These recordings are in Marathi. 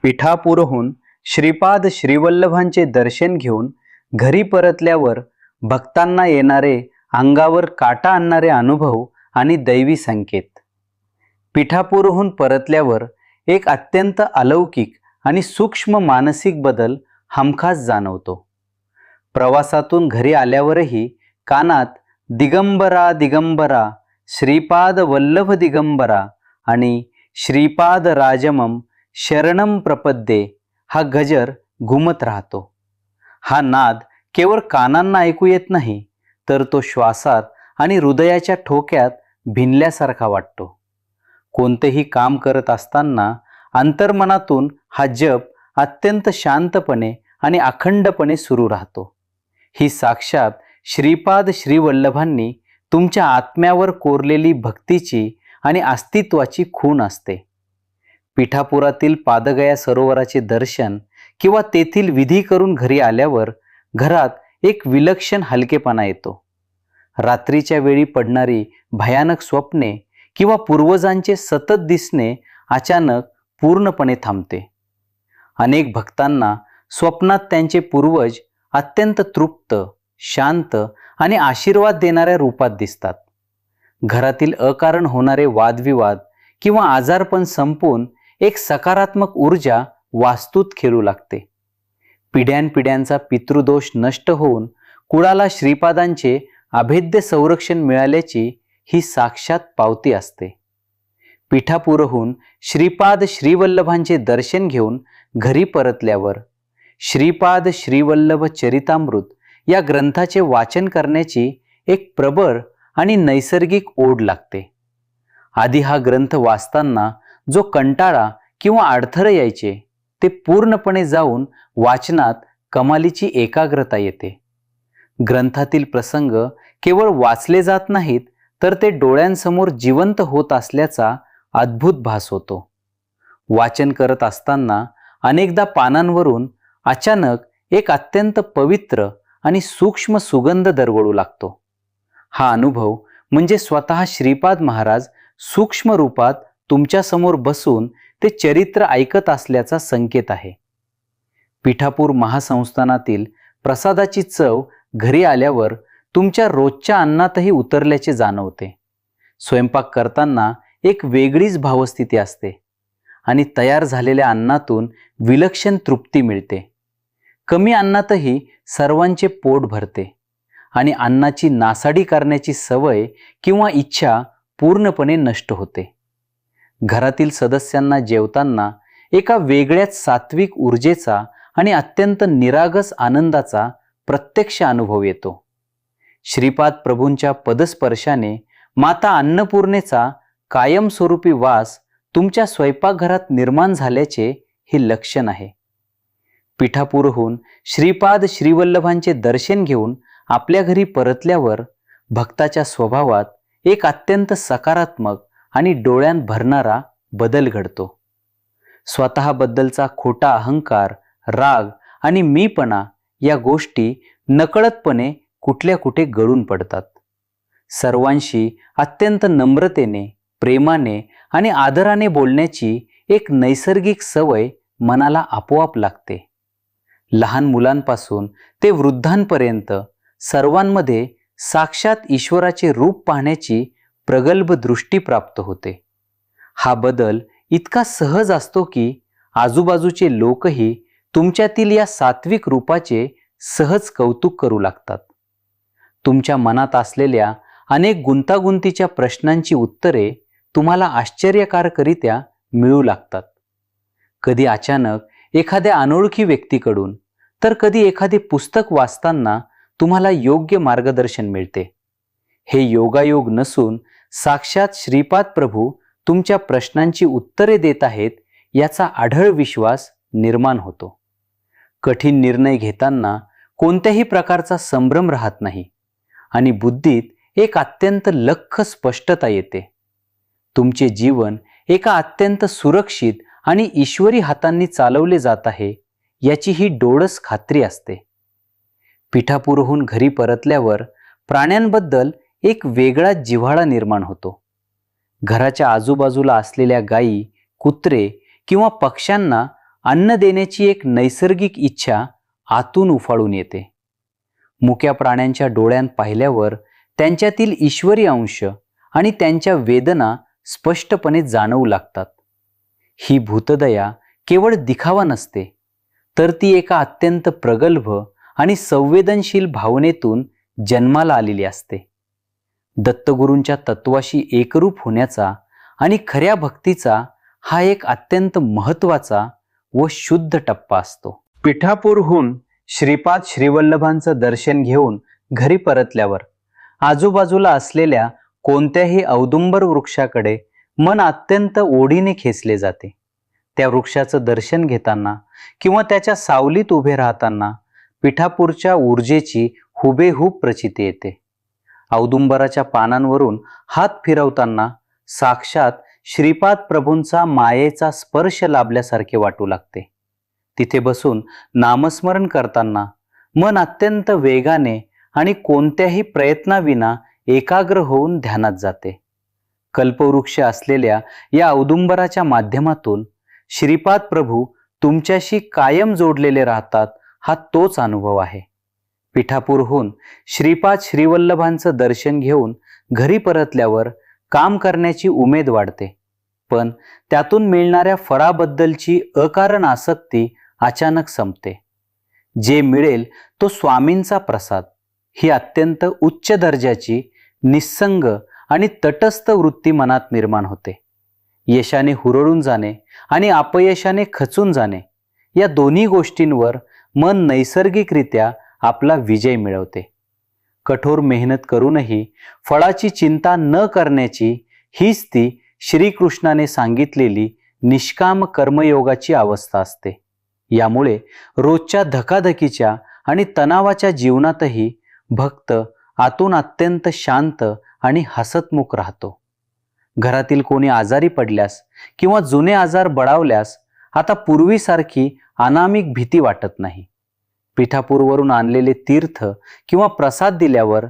पिठापूरहून श्रीपाद श्रीवल्लभांचे दर्शन घेऊन घरी परतल्यावर भक्तांना येणारे अंगावर काटा आणणारे अनुभव आणि दैवी संकेत. पिठापूरहून परतल्यावर एक अत्यंत अलौकिक आणि सूक्ष्म मानसिक बदल हमखास जाणवतो. प्रवासातून घरी आल्यावरही कानात दिगंबरा दिगंबरा, श्रीपाद वल्लभ दिगंबरा आणि श्रीपाद राजमम शरणम प्रपद्ये हा गजर घुमत राहतो. हा नाद केवळ कानांना ऐकू येत नाही, तर तो श्वासात आणि हृदयाच्या ठोक्यात भिनल्यासारखा वाटतो. कोणतेही काम करत असताना अंतर्मनातून हा जप अत्यंत शांतपणे आणि अखंडपणे सुरू राहतो. ही साक्षात श्रीपाद श्रीवल्लभांनी तुमच्या आत्म्यावर कोरलेली भक्तीची आणि अस्तित्वाची खूण असते. पिठापुरातील पादगया सरोवराचे दर्शन किंवा तेथील विधी करून घरी आल्यावर घरात एक विलक्षण हलकेपणा येतो. रात्रीच्या वेळी पडणारी भयानक स्वप्ने किंवा पूर्वजांचे सतत दिसणे अचानक पूर्णपणे थांबते. अनेक भक्तांना स्वप्नात त्यांचे पूर्वज अत्यंत तृप्त, शांत आणि आशीर्वाद देणाऱ्या रूपात दिसतात. घरातील अकारण होणारे वादविवाद किंवा आजारपण संपून एक सकारात्मक ऊर्जा वास्तूत खेळू लागते. पिढ्यानपिढ्यांचा पितृदोष नष्ट होऊन कुळाला श्रीपादांचे अभेद्य संरक्षण मिळाल्याची ही साक्षात पावती असते. पिठापूरहून श्रीपाद श्रीवल्लभांचे दर्शन घेऊन घरी परतल्यावर श्रीपाद श्रीवल्लभ चरितामृत या ग्रंथाचे वाचन करण्याची एक प्रबळ आणि नैसर्गिक ओढ लागते. आधी हा ग्रंथ वाचताना जो कंटाळा किंवा अडथळे यायचे ते पूर्णपणे जाऊन वाचनात कमालीची एकाग्रता येते. ग्रंथातील प्रसंग केवळ वाचले जात नाहीत, तर ते डोळ्यांसमोर जिवंत होत असल्याचा अद्भुत भास होतो. वाचन करत असताना अनेकदा पानांवरून अचानक एक अत्यंत पवित्र आणि सूक्ष्म सुगंध दरवळू लागतो. हा अनुभव म्हणजे स्वतः श्रीपाद महाराज सूक्ष्म रूपात तुमच्या समोर बसून ते चरित्र ऐकत असल्याचा संकेत आहे. पिठापूर महासंस्थानातील प्रसादाची चव घरी आल्यावर तुमच्या रोजच्या अन्नातही उतरल्याचे जाणवते. स्वयंपाक करताना एक वेगळीच भावस्थिती असते आणि तयार झालेल्या अन्नातून विलक्षण तृप्ती मिळते. कमी अन्नातही सर्वांचे पोट भरते आणि अन्नाची नासाडी करण्याची सवय किंवा इच्छा पूर्णपणे नष्ट होते. घरातील सदस्यांना जेवताना एका वेगळ्याच सात्विक ऊर्जेचा आणि अत्यंत निरागस आनंदाचा प्रत्यक्ष अनुभव येतो. श्रीपाद प्रभूंच्या पदस्पर्शाने माता अन्नपूर्णेचा कायमस्वरूपी वास तुमच्या स्वयंपाकघरात निर्माण झाल्याचे हे लक्षण आहे. पिठापूरहून श्रीपाद श्रीवल्लभांचे दर्शन घेऊन आपल्या घरी परतल्यावर भक्ताच्या स्वभावात एक अत्यंत सकारात्मक आणि डोळ्यात भरणारा बदल घडतो. स्वतःबद्दलचा खोटा अहंकार, राग आणि मीपणा या गोष्टी नकळतपणे कुठल्या कुठे गळून पडतात. सर्वांशी अत्यंत नम्रतेने, प्रेमाने आणि आदराने बोलण्याची एक नैसर्गिक सवय मनाला आपोआप लागते. लहान मुलांपासून ते वृद्धांपर्यंत सर्वांमध्ये साक्षात ईश्वराचे रूप पाहण्याची प्रगल्भ दृष्टी प्राप्त होते. हा बदल इतका सहज असतो की आजूबाजूचे लोकही तुमच्यातील या सात्विक रूपाचे सहज कौतुक करू लागतात. तुमच्या मनात असलेल्या अनेक गुंतागुंतीच्या प्रश्नांची उत्तरे तुम्हाला आश्चर्यकारकरित्या मिळू लागतात. कधी अचानक एखाद्या अनोळखी व्यक्तीकडून, तर कधी एखादे पुस्तक वाचताना तुम्हाला योग्य मार्गदर्शन मिळते. हे योगायोग नसून साक्षात श्रीपाद प्रभू तुमच्या प्रश्नांची उत्तरे देत आहेत याचा आढळ विश्वास निर्माण होतो. कठीण निर्णय घेताना कोणत्याही प्रकारचा संभ्रम राहत नाही आणि बुद्धीत एक अत्यंत लख्ख स्पष्टता येते. तुमचे जीवन एका अत्यंत सुरक्षित आणि ईश्वरी हातांनी चालवले जात आहे याची ही डोळस खात्री असते. पिठापूरहून घरी परतल्यावर प्राण्यांबद्दल एक वेगळा जिव्हाळा निर्माण होतो. घराच्या आजूबाजूला असलेल्या गायी, कुत्रे किंवा पक्ष्यांना अन्न देण्याची एक नैसर्गिक इच्छा आतून उफाळून येते. मुक्या प्राण्यांच्या डोळ्यात पाहिल्यावर त्यांच्यातील ईश्वरी अंश आणि त्यांच्या वेदना स्पष्टपणे जाणवू लागतात. ही भूतदया केवळ दिखावा नसते, तर ती एका अत्यंत प्रगल्भ आणि संवेदनशील भावनेतून जन्माला आलेली असते. दत्तगुरूंच्या तत्वाशी एकरूप होण्याचा आणि खऱ्या भक्तीचा हा एक अत्यंत महत्त्वाचा व शुद्ध टप्पा असतो. पिठापूरहून श्रीपाद श्रीवल्लभांचं दर्शन घेऊन घरी परतल्यावर आजूबाजूला असलेल्या कोणत्याही औदुंबर वृक्षाकडे मन अत्यंत ओढीने खेचले जाते. त्या वृक्षाचं दर्शन घेताना किंवा त्याच्या सावलीत उभे राहताना पिठापूरच्या ऊर्जेची हुबेहूब प्रचिती येते. औदुंबराच्या पानांवरून हात फिरवताना साक्षात श्रीपाद प्रभूंचा मायेचा स्पर्श लाभल्यासारखे वाटू लागते. तिथे बसून नामस्मरण करताना मन अत्यंत वेगाने आणि कोणत्याही प्रयत्नाविना एकाग्र होऊन ध्यानात जाते. कल्पवृक्ष असलेल्या या औदुंबराच्या माध्यमातून श्रीपाद प्रभू तुमच्याशी कायम जोडलेले राहतात, हा तोच अनुभव आहे. पिठापूरहून श्रीपाद श्रीवल्लभांचं दर्शन घेऊन घरी परतल्यावर काम करण्याची उमेद वाढते, पण त्यातून मिळणाऱ्या फळाबद्दलची अकारण आसक्ती अचानक संपते. जे मिळेल तो स्वामींचा प्रसाद ही अत्यंत उच्च दर्जाची निस्संग आणि तटस्थ वृत्ती मनात निर्माण होते. यशाने हुरळून जाणे आणि अपयशाने खचून जाणे या दोन्ही गोष्टींवर मन नैसर्गिकरित्या आपला विजय मिळवते. कठोर मेहनत करूनही फळाची चिंता न करण्याची हीच ती श्रीकृष्णाने सांगितलेली निष्काम कर्मयोगाची अवस्था असते. यामुळे रोजच्या धकाधकीच्या आणि तणावाच्या जीवनातही भक्त आतून अत्यंत शांत आणि हसतमुख राहतो. घरातील कोणी आजारी पडल्यास किंवा जुने आजार बळावल्यास आता पूर्वीसारखी अनामिक भीती वाटत नाही. पिठापूरवरून आणलेले तीर्थ किंवा प्रसाद दिल्यावर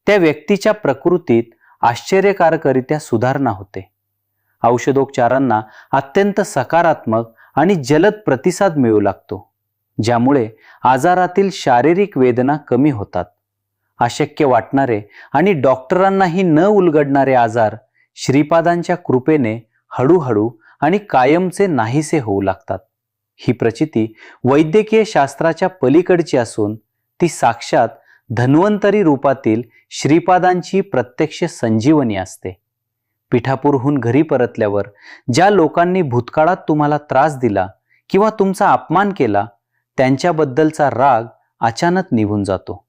त्या व्यक्तीच्या प्रकृतीत आश्चर्यकारकरित्या सुधारणा होते. औषधोपचारांना अत्यंत सकारात्मक आणि जलद प्रतिसाद मिळू लागतो, ज्यामुळे आजारातील शारीरिक वेदना कमी होतात. अशक्य वाटणारे आणि डॉक्टरांनाही न उलगडणारे आजार श्रीपादांच्या कृपेने हळूहळू आणि कायमचे नाहीसे होऊ लागतात. ही प्रचिती वैद्यकीय शास्त्राच्या पलीकडची असून ती साक्षात धन्वंतरी रूपातील श्रीपादांची प्रत्यक्ष संजीवनी असते. पिठापूरहून घरी परतल्यावर ज्या लोकांनी भूतकाळात तुम्हाला त्रास दिला किंवा तुमचा अपमान केला, त्यांच्याबद्दलचा राग अचानक निघून जातो.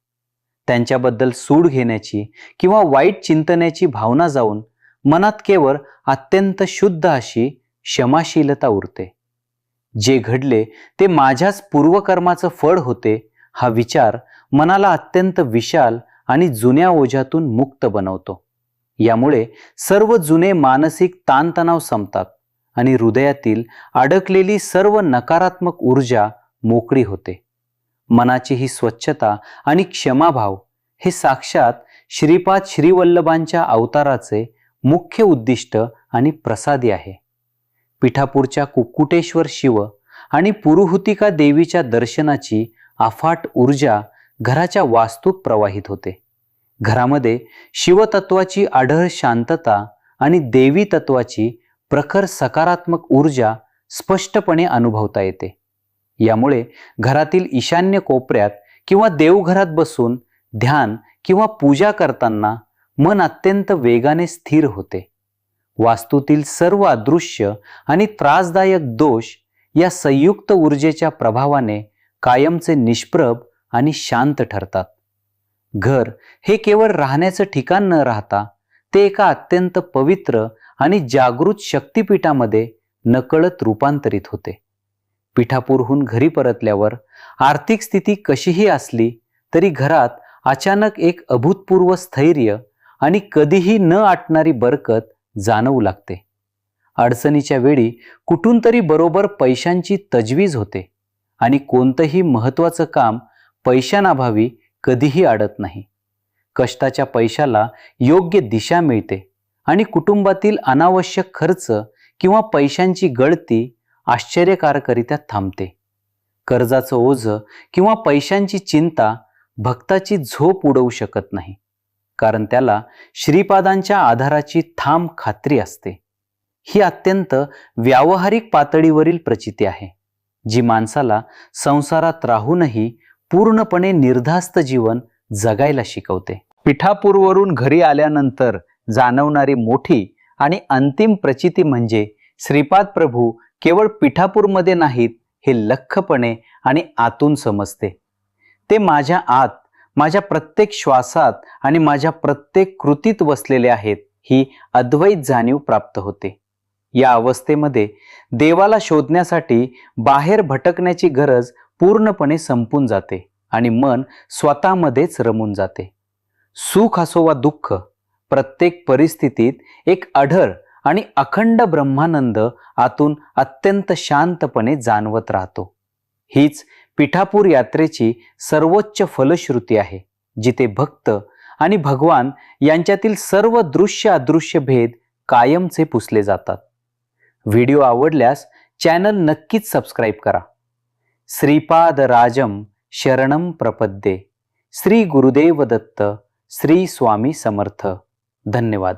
त्यांच्याबद्दल सूड घेण्याची किंवा वाईट चिंतण्याची भावना जाऊन मनात केवळ अत्यंत शुद्ध अशी क्षमाशीलता उरते. जे घडले ते माझ्याच पूर्वकर्माचं फळ होते हा विचार मनाला अत्यंत विशाल आणि जुन्या ओझ्यातून मुक्त बनवतो. यामुळे सर्व जुने मानसिक ताणतणाव संपतात आणि हृदयातील अडकलेली सर्व नकारात्मक ऊर्जा मोकळी होते. मनाची ही स्वच्छता आणि क्षमाभाव हे साक्षात श्रीपाद श्रीवल्लभांच्या अवताराचे मुख्य उद्दिष्ट आणि प्रसादी आहे. पिठापूरच्या कुक्कुटेश्वर शिव आणि पुरुहुतिका देवीच्या दर्शनाची अफाट ऊर्जा घराच्या वास्तूत प्रवाहित होते. घरामध्ये शिवतत्वाची आढळ शांतता आणि देवी तत्वाची प्रखर सकारात्मक ऊर्जा स्पष्टपणे अनुभवता येते. यामुळे घरातील ईशान्य कोपऱ्यात किंवा देवघरात बसून ध्यान किंवा पूजा करताना मन अत्यंत वेगाने स्थिर होते. वास्तूतील सर्व अदृश्य आणि त्रासदायक दोष या संयुक्त ऊर्जेच्या प्रभावाने कायमचे निष्प्रभ आणि शांत ठरतात. घर हे केवळ राहण्याचं ठिकाण न राहता ते एका अत्यंत पवित्र आणि जागृत शक्तिपीठामध्ये नकळत रूपांतरित होते. पिठापूरहून घरी परतल्यावर आर्थिक स्थिती कशीही असली तरी घरात अचानक एक अभूतपूर्व स्थैर्य आणि कधीही न आटणारी बरकत जाणवू लागते. अडचणीच्या वेळी कुठून तरी बरोबर पैशांची तजवीज होते आणि कोणतंही महत्त्वाचं काम पैशांअभावी कधीही अडत नाही. कष्टाच्या पैशाला योग्य दिशा मिळते आणि कुटुंबातील अनावश्यक खर्च किंवा पैशांची गळती आश्चर्यकारकरित्या थांबते. कर्जाचं ओझं किंवा पैशांची चिंता भक्ताची झोप उडवू शकत नाही, कारण त्याला श्रीपादांच्या आधाराची ठाम खात्री असते. ही अत्यंत व्यावहारिक पातळीवरील प्रचिती आहे, जी माणसाला संसारात राहूनही पूर्णपणे निर्धास्त जीवन जगायला शिकवते. पिठापूरवरून घरी आल्यानंतर जाणवणारी मोठी आणि अंतिम प्रचिती म्हणजे श्रीपाद प्रभू केवळ पिठापूरमध्ये नाहीत हे लख्खपणे आणि आतून समजते. ते माझ्या आत, माझ्या प्रत्येक श्वासात आणि माझ्या प्रत्येक कृतीत वसलेले आहेत, ही अद्वैत जाणीव प्राप्त होते. या अवस्थेमध्ये देवाला शोधण्यासाठी बाहेर भटकण्याची गरज पूर्णपणे संपून जाते आणि मन स्वतःमध्येच रमून जाते. सुख असो वा दुःख, प्रत्येक परिस्थितीत एक अढळ आणि अखंड ब्रह्मानंद आतून अत्यंत शांतपणे जाणवत राहतो. हीच पिठापूर यात्रेची सर्वोच्च फलश्रुती आहे, जिथे भक्त आणि भगवान यांच्यातील सर्व दृश्य अदृश्य भेद कायमचे पुसले जातात. व्हिडिओ आवडल्यास चॅनल नक्कीच सबस्क्राईब करा. श्रीपाद राजम शरणम प्रपद्ये. श्री गुरुदेव दत्त. श्री स्वामी समर्थ. धन्यवाद.